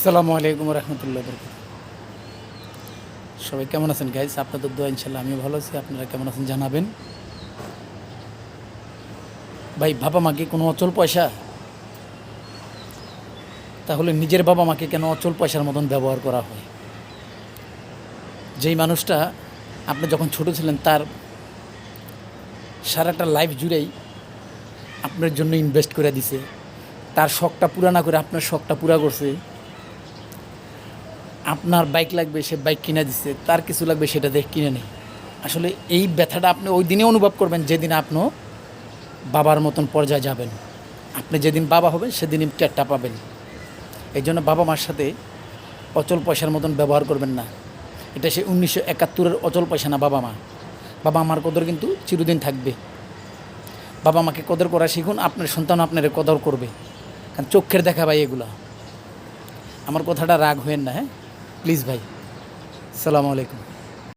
আসসালামু আলাইকুম রহমতুল্লাহ বরকাত। সবাই কেমন আছেন গাইস? আপনাদের দোয়া ইনশাল্লাহ আমিও ভালো আছি। আপনারা কেমন আছেন জানাবেন। ভাই, বাবা মাকে কোনো অচল পয়সা? তাহলে নিজের বাবা মাকে কেন অচল পয়সার মতন ব্যবহার করা হয়? যেই মানুষটা আপনি যখন ছোট ছিলেন তার সারাটা লাইফ জুড়েই আপনার জন্য ইনভেস্ট করে দিছে, তার শখটা পুরা না করে আপনার শখটা পুরা করছে। আপনার বাইক লাগবে, সে বাইক কিনে দিচ্ছে, তার কিছু লাগবে সেটা দেখে কিনে নেই। আসলে এই ব্যথাটা আপনি ওই দিনে অনুভব করবেন যেদিন আপনি বাবার মতন পর্যায়ে যাবেন। আপনি যেদিন বাবা হবেন সেদিনই টেরটা পাবেন। এই জন্য বাবা মার সাথে অচল পয়সার মতন ব্যবহার করবেন না। এটা সে 1971-এর অচল পয়সা না। বাবা মা, বাবা মার কদর কিন্তু চিরদিন থাকবে। বাবা মাকে কদর করা শিখুন, আপনার সন্তান আপনার কদর করবে। কারণ চোখের দেখা ভাই এগুলা। আমার কথাটা রাগ হয়েন না, হ্যাঁ প্লিজ ভাই। আসসালামু আলাইকুম।